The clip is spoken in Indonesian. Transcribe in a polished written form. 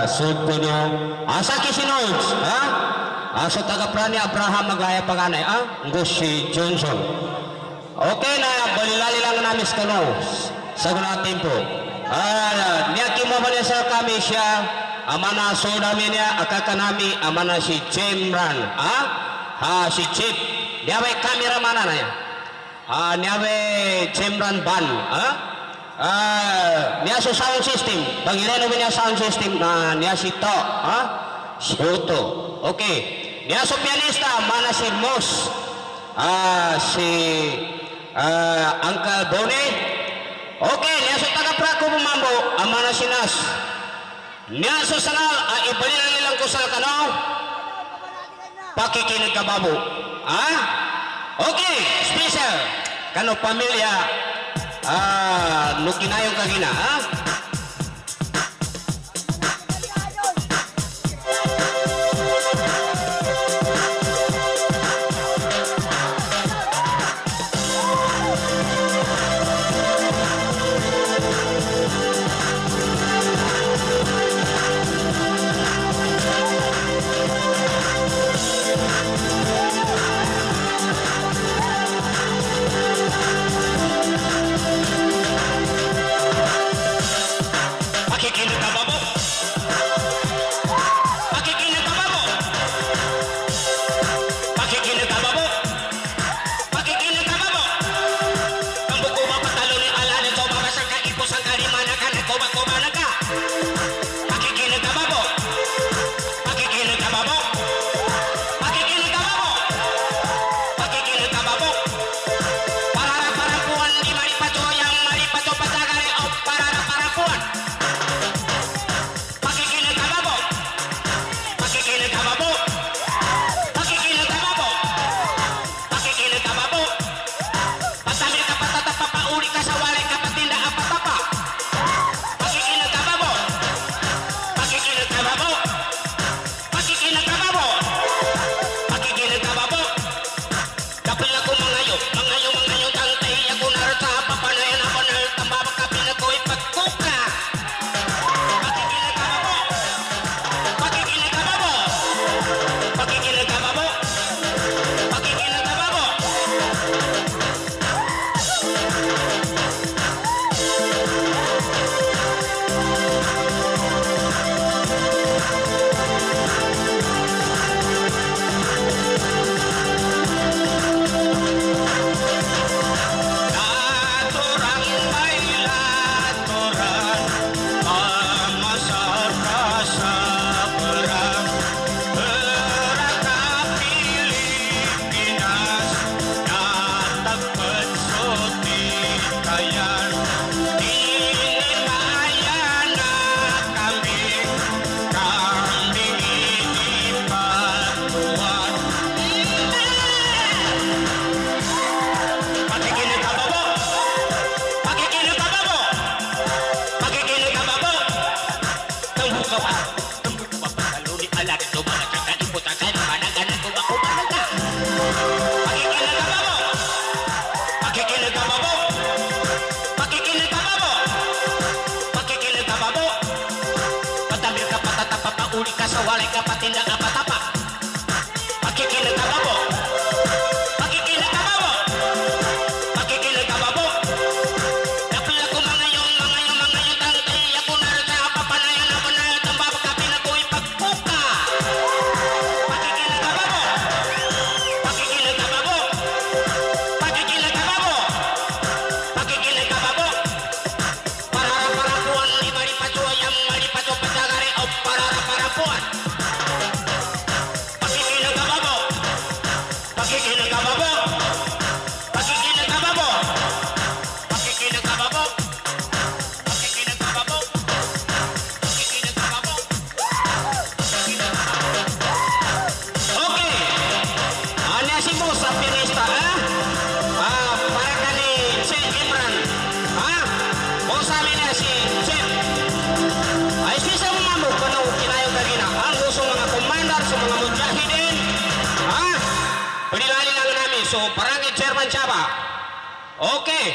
sud ko nyo. Asa kisinods, ha? Asa taga-prani Abraham naglaya paganay, ha? Ngo si Johnson. Okay na, balilali lang namin sa kano. Sa natin po. Niyaki mo ba niya sa kami siya, amana soda niya, akakanami, amana si Jemran, ha? Ha, si Chip. Niyawe kamera mana na niya? Niyawe Jemran Ban, ha? Niya sa sound system, pangileno niya sound system na niya si To, ha? Si Otto. Okay. Niya sa pianista, mana si Mos, si Uncle Bonnie. Okay, niya sa taga-prako bumambo, amana si Nas. Niya sa sanal, ibalik na nilang kusal ka, no? Pakikinig ka, babo. Ha? Okay, special. Kano pamilya, nukinayong kagina, ha? Walay ka patindak apa-apa. Pakikinig ka, babo. Pakikinig ka, babo. Pakikinig ka, babo. Dapil ako mga yung tangkay. Ako naroon sa papanayan na banayat ang babakapin ako ipagpuka. Pakikinig ka, babo. Pakikinig ka, babo. Pakikinig ka, babo. Pakikinig ka, babo. Parara-parapuan, imaripachuayang maripacho patagari o parara-parapuan. So, Barangay Chairman Chaba. Okay.